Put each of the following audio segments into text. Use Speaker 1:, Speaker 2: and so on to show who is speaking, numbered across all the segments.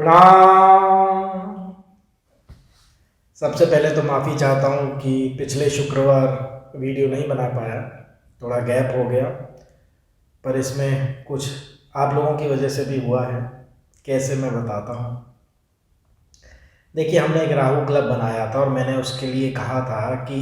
Speaker 1: प्रणाम। सबसे पहले तो माफ़ी चाहता हूँ कि पिछले शुक्रवार वीडियो नहीं बना पाया, थोड़ा गैप हो गया, पर इसमें कुछ आप लोगों की वजह से भी हुआ है। कैसे मैं बताता हूँ। देखिए, हमने एक राहु क्लब बनाया था और मैंने उसके लिए कहा था कि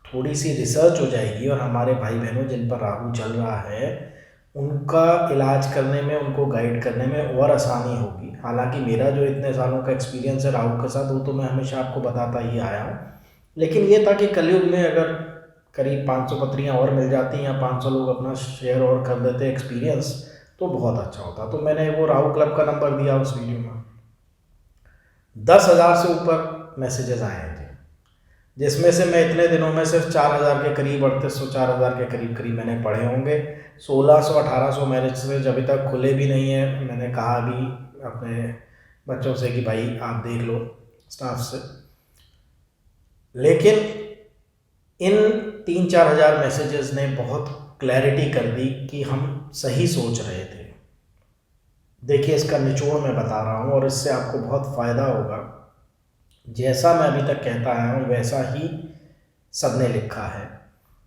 Speaker 1: थोड़ी सी रिसर्च हो जाएगी और हमारे भाई बहनों जिन पर राहु चल रहा है उनका इलाज करने में, उनको गाइड करने में और आसानी होगी। हालांकि मेरा जो इतने सालों का एक्सपीरियंस है राहु के साथ, वो तो मैं हमेशा आपको बताता ही आया हूँ, लेकिन ये था कि कलयुग में अगर करीब 500 पत्रियाँ और मिल जाती या 500 लोग अपना शेयर और कर देते एक्सपीरियंस, तो बहुत अच्छा होता। तो मैंने वो राहु क्लब का नंबर दिया उस वीडियो में। 10,000 से ऊपर मैसेजेस आए हैं जी, जिसमें से मैं इतने दिनों में सिर्फ 4,000 के करीब, 3800 4,000 के करीब करीब मैंने पढ़े होंगे। 1600-1800 मैसेज अभी तक खुले भी नहीं है। मैंने कहा भी अपने बच्चों से कि भाई आप देख लो, स्टाफ से। लेकिन इन 3-4 हज़ार मैसेजेस ने बहुत क्लैरिटी कर दी कि हम सही सोच रहे थे। देखिए, इसका निचोड़ मैं बता रहा हूँ और इससे आपको बहुत फ़ायदा होगा। जैसा मैं अभी तक कहता आया हूँ वैसा ही सबने लिखा है।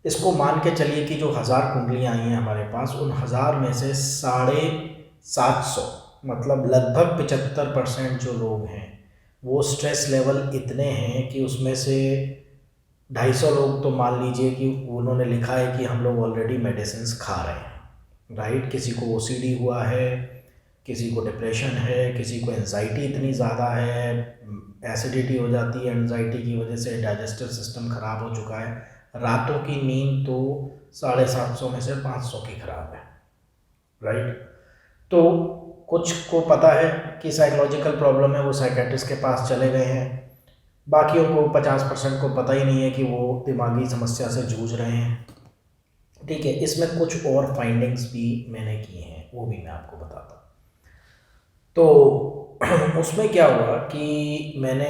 Speaker 1: इसको मान के चलिए कि जो 1000 कुंडलियाँ आई हैं हमारे पास, उन 1000 में से 750 मतलब लगभग 75% जो लोग हैं वो स्ट्रेस लेवल इतने हैं कि उसमें से 250 लोग तो मान लीजिए कि उन्होंने लिखा है कि हम लोग ऑलरेडी मेडिसिन खा रहे हैं, राइट। किसी को ओसीडी हुआ है, किसी को डिप्रेशन है, किसी को एंजाइटी इतनी ज़्यादा है, एसिडिटी हो जाती है एंजाइटी की वजह से, डाइजेस्टिव सिस्टम ख़राब हो चुका है, रातों की नींद तो 750 में से 500 की खराब है, राइट। तो कुछ को पता है कि साइकोलॉजिकल प्रॉब्लम है, वो साइकेट्रिस्ट के पास चले गए हैं। बाकियों को 50% को पता ही नहीं है कि वो दिमागी समस्या से जूझ रहे हैं, ठीक है। इसमें कुछ और फाइंडिंग्स भी मैंने की हैं, वो भी मैं आपको बताता हूँ। तो उसमें क्या हुआ कि मैंने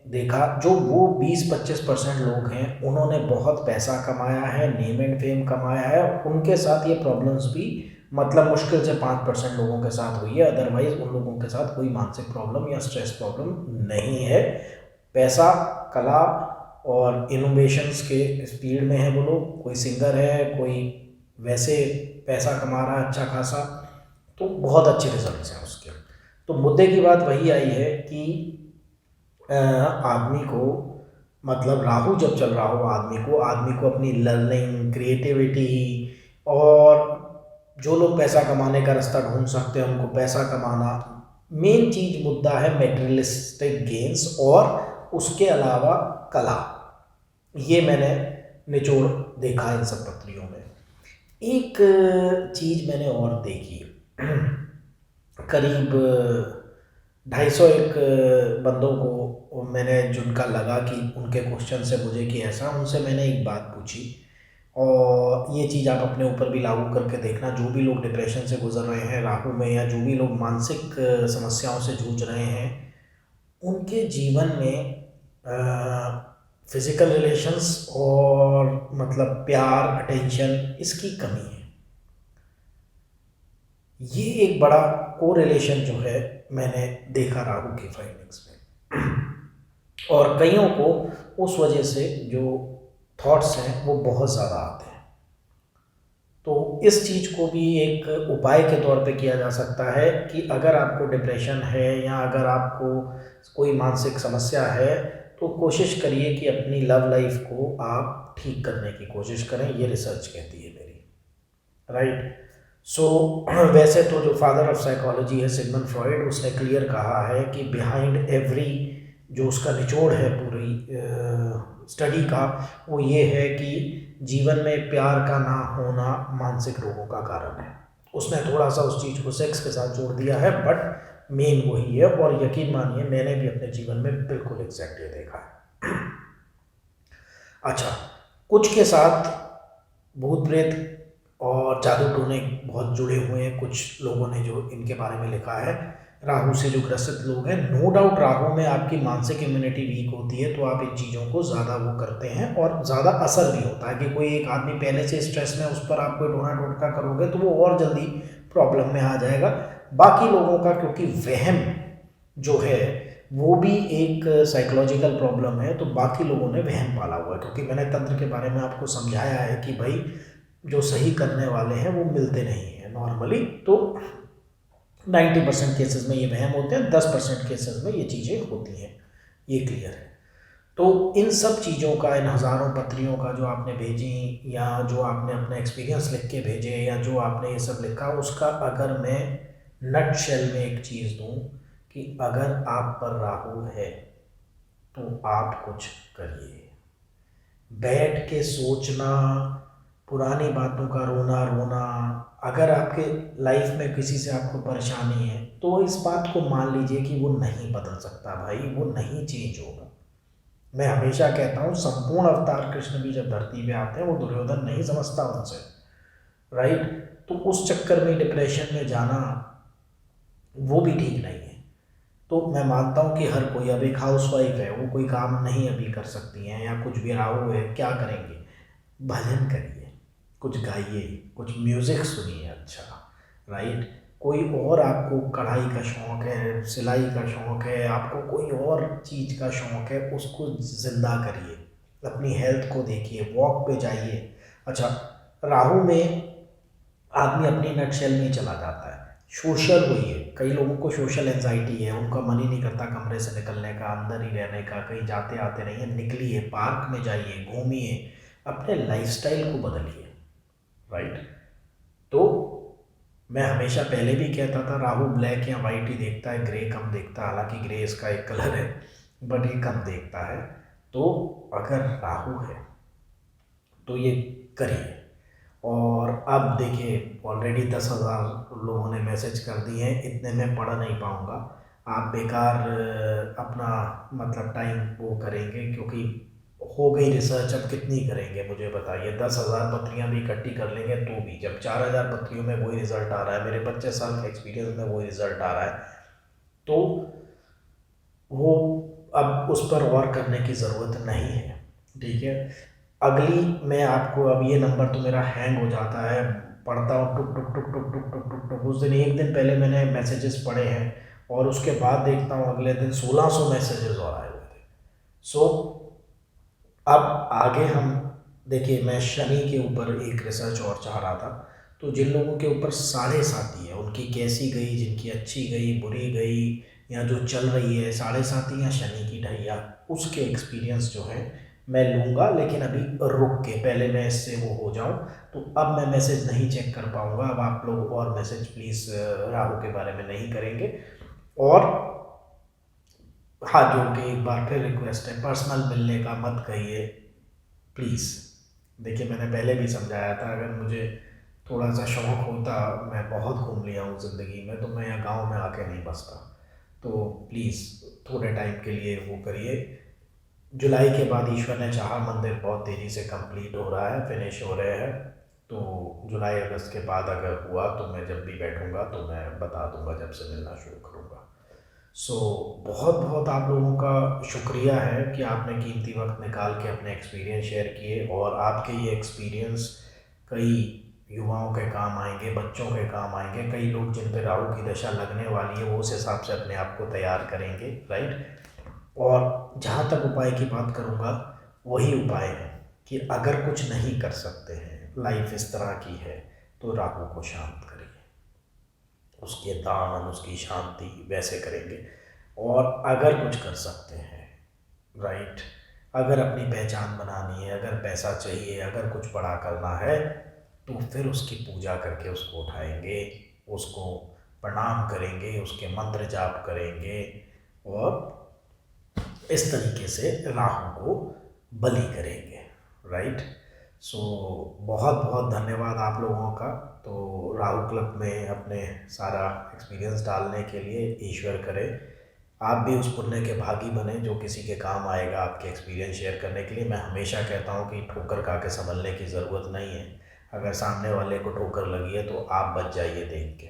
Speaker 1: देखा जो वो 20-25% लोग हैं उन्होंने बहुत पैसा कमाया है, नेम एंड फेम कमाया है, उनके साथ ये प्रॉब्लम्स भी मतलब मुश्किल से 5% लोगों के साथ हुई है। अदरवाइज उन लोगों के साथ कोई मानसिक प्रॉब्लम या स्ट्रेस प्रॉब्लम नहीं है। पैसा, कला और इनोवेशंस के स्पीड में है वो लोग। कोई सिंगर है, कोई वैसे पैसा कमा रहा है अच्छा खासा, तो बहुत अच्छे रिजल्ट्स हैं उसके। तो मुद्दे की बात वही आई है कि आदमी को मतलब राहु जब चल रहा हो आदमी को अपनी लर्निंग, क्रिएटिविटी और जो लोग पैसा कमाने का रास्ता ढूंढ सकते हैं उनको पैसा कमाना, मेन चीज मुद्दा है मेटेरियलिस्टिक गेन्स और उसके अलावा कला। ये मैंने निचोड़ देखा इन सब पत्रियों में। एक चीज मैंने और देखी, करीब 250 एक बंदों को मैंने, जिनका लगा कि उनके क्वेश्चन से मुझे कि ऐसा, उनसे मैंने एक बात पूछी और ये चीज़ आप अपने ऊपर भी लागू करके देखना। जो भी लोग डिप्रेशन से गुजर रहे हैं राहु में, या जो भी लोग मानसिक समस्याओं से जूझ रहे हैं, उनके जीवन में फिजिकल रिलेशंस और मतलब प्यार, अटेंशन, इसकी कमी है। ये एक बड़ा कोरिलेशन जो है मैंने देखा राहु की फाइंडिंग्स में। और कईयों को उस वजह से जो थॉट्स हैं वो बहुत ज़्यादा आते हैं। तो इस चीज़ को भी एक उपाय के तौर पे किया जा सकता है कि अगर आपको डिप्रेशन है या अगर आपको कोई मानसिक समस्या है, तो कोशिश करिए कि अपनी लव लाइफ को आप ठीक करने की कोशिश करें। ये रिसर्च कहती है मेरी, राइट। सो वैसे तो जो फादर ऑफ साइकोलॉजी है सिगमंड फ्रॉइड, उसने क्लियर कहा है कि बिहाइंड एवरी, जो उसका निचोड़ है पूरी स्टडी का, वो ये है कि जीवन में प्यार का ना होना मानसिक रोगों का कारण है। उसने थोड़ा सा उस चीज़ को सेक्स के साथ जोड़ दिया है, बट मेन वही है। और यकीन मानिए मैंने भी अपने जीवन में बिल्कुल एग्जैक्ट ये देखा है। अच्छा, कुछ के साथ भूत प्रेत और जादू टोने बहुत जुड़े हुए हैं कुछ लोगों ने जो इनके बारे में लिखा है। राहु से जो ग्रसित लोग हैं, नो डाउट राहु में आपकी मानसिक इम्यूनिटी वीक होती है, तो आप इन चीज़ों को ज़्यादा वो करते हैं और ज़्यादा असर भी होता है कि कोई एक आदमी पहले से स्ट्रेस में, उस पर आप कोई ढोना टोटका करोगे तो वो और जल्दी प्रॉब्लम में आ जाएगा। बाकी लोगों का क्योंकि वहम जो है वो भी एक साइकोलॉजिकल प्रॉब्लम है। तो बाकी लोगों ने वहम पाला हुआ है, क्योंकि मैंने तंत्र के बारे में आपको समझाया है कि भाई जो सही करने वाले हैं वो मिलते नहीं हैं नॉर्मली। तो 90% केसेस में ये वहम होते हैं, 10% केसेस में ये चीज़ें होती हैं, ये क्लियर है। तो इन सब चीज़ों का, इन हज़ारों पत्रियों का जो आपने भेजी, या जो आपने अपने एक्सपीरियंस लिख के भेजे, या जो आपने ये सब लिखा, उसका अगर मैं नट शेल में एक चीज़ दूँ कि अगर आप पर राहु है तो आप कुछ करिए। बैठ के सोचना, पुरानी बातों का रोना रोना, अगर आपके लाइफ में किसी से आपको परेशानी है तो इस बात को मान लीजिए कि वो नहीं बदल सकता भाई, वो नहीं चेंज होगा। मैं हमेशा कहता हूँ संपूर्ण अवतार कृष्ण भी जब धरती पे आते हैं वो दुर्योधन नहीं समझता उनसे, राइट। तो उस चक्कर में डिप्रेशन में जाना वो भी ठीक नहीं है। तो मैं मानता हूँ कि हर कोई, अब एक हाउसवाइफ है वो कोई काम नहीं अभी कर सकती हैं, या कुछ भी राहु है, क्या करेंगे? भजन करिए, कुछ गाइए, कुछ म्यूज़िक सुनिए अच्छा, राइट। कोई और आपको कढ़ाई का शौक़ है, सिलाई का शौक़ है, आपको कोई और चीज़ का शौक़ है, उसको ज़िंदा करिए। अपनी हेल्थ को देखिए, वॉक पे जाइए। अच्छा, राहु में आदमी अपनी नटशेल में ही चला जाता है। सोशल होइए, कई लोगों को सोशल एंजाइटी है, उनका मन ही नहीं करता कमरे से निकलने का, अंदर ही रहने का, कहीं जाते आते नहीं है। निकलिए, पार्क में जाइए, घूमिए, अपने लाइफस्टाइल को बदलिए, राइट। तो मैं हमेशा पहले भी कहता था राहु ब्लैक या वाइट ही देखता है, ग्रे कम देखता है। हालांकि ग्रे इसका एक कलर है, बट ये कम देखता है। तो अगर राहु है तो ये करिए। और अब देखिए ऑलरेडी 10,000 लोगों ने मैसेज कर दिए हैं, इतने में पढ़ नहीं पाऊँगा। आप बेकार अपना मतलब टाइम वो करेंगे, क्योंकि हो गई रिसर्च, अब कितनी करेंगे मुझे बताइए। 10,000 पत्रियाँ भी इकट्ठी कर लेंगे तो भी, जब 4,000 पत्रियों में वही रिज़ल्ट आ रहा है, मेरे 25 साल के एक्सपीरियंस में वही रिज़ल्ट आ रहा है, तो वो अब उस पर गौर करने की ज़रूरत नहीं है, ठीक है। अगली मैं आपको, अब ये नंबर तो मेरा हैंग हो जाता है, पढ़ता हूँ टुक टुक टुक टुक टुक टुक टुक टुक। उस दिन एक दिन पहले मैंने मैसेजेस पढ़े हैं और उसके बाद देखता हूँ अगले दिन 1600 मैसेजेस और आए हुए थे। सो अब आगे हम देखिए, मैं शनि के ऊपर एक रिसर्च और चाह रहा था। तो जिन लोगों के ऊपर साढ़े साती है, उनकी कैसी गई, जिनकी अच्छी गई, बुरी गई, या जो चल रही है साढ़े साती या शनि की ढैया, उसके एक्सपीरियंस जो है मैं लूँगा। लेकिन अभी रुक के, पहले मैं इससे वो हो जाऊँ। तो अब मैं मैसेज नहीं चेक कर पाऊँगा। अब आप लोग और मैसेज प्लीज़ राहु के बारे में नहीं करेंगे। और हाथ जोड़ के एक बार फिर रिक्वेस्ट है, पर्सनल मिलने का मत कहिए प्लीज़। देखिए मैंने पहले भी समझाया था, अगर मुझे थोड़ा सा शौक़ होता, मैं बहुत घूम लिया हूँ ज़िंदगी में, तो मैं यहाँ गांव में आके नहीं बसता। तो प्लीज़ थोड़े टाइम के लिए वो करिए। जुलाई के बाद ईश्वर ने चाहा मंदिर बहुत तेज़ी से कंप्लीट हो रहा है, फिनिश हो रहे हैं। तो जुलाई अगस्त के बाद अगर हुआ तो मैं जब भी बैठूंगा तो मैं बता दूंगा, जब से मिलना शुरू करूंगा। सो बहुत बहुत आप लोगों का शुक्रिया है कि आपने कीमती वक्त निकाल के अपने एक्सपीरियंस शेयर किए। और आपके ये एक्सपीरियंस कई युवाओं के काम आएंगे, बच्चों के काम आएंगे। कई लोग जिन पे राहु की दशा लगने वाली है वो उस हिसाब से अपने आप को तैयार करेंगे, राइट। और जहाँ तक उपाय की बात करूँगा, वही उपाय है कि अगर कुछ नहीं कर सकते हैं, लाइफ इस तरह की है, तो राहु को शांत करिए, उसके दामन, उसकी शांति वैसे करेंगे। और अगर कुछ कर सकते हैं, राइट, अगर अपनी पहचान बनानी है, अगर पैसा चाहिए, अगर कुछ बड़ा करना है, तो फिर उसकी पूजा करके उसको उठाएंगे, उसको प्रणाम करेंगे, उसके मंत्र जाप करेंगे, और इस तरीके से राहु को बलि करेंगे, राइट। सो बहुत बहुत धन्यवाद आप लोगों का। तो राहु क्लब में अपने सारा एक्सपीरियंस डालने के लिए ईश्वर करे आप भी उस पुण्य के भागी बने जो किसी के काम आएगा आपके एक्सपीरियंस शेयर करने के लिए। मैं हमेशा कहता हूँ कि ठोकर खा के संभलने की ज़रूरत नहीं है। अगर सामने वाले को ठोकर लगी है तो आप बच जाइए देख के,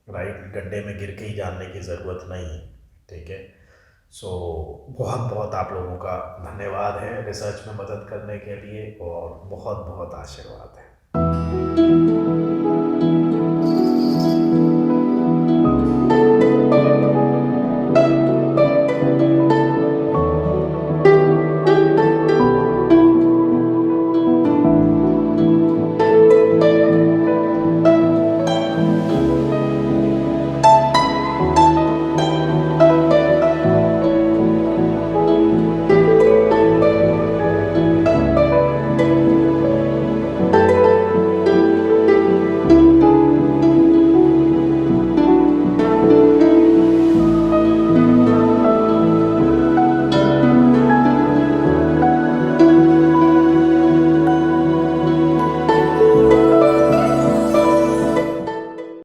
Speaker 1: राइट। गड्ढे में गिर के ही जानने की ज़रूरत नहीं है, ठीक है। सो बहुत बहुत आप लोगों का धन्यवाद है रिसर्च में मदद करने के लिए, और बहुत बहुत आशीर्वाद है।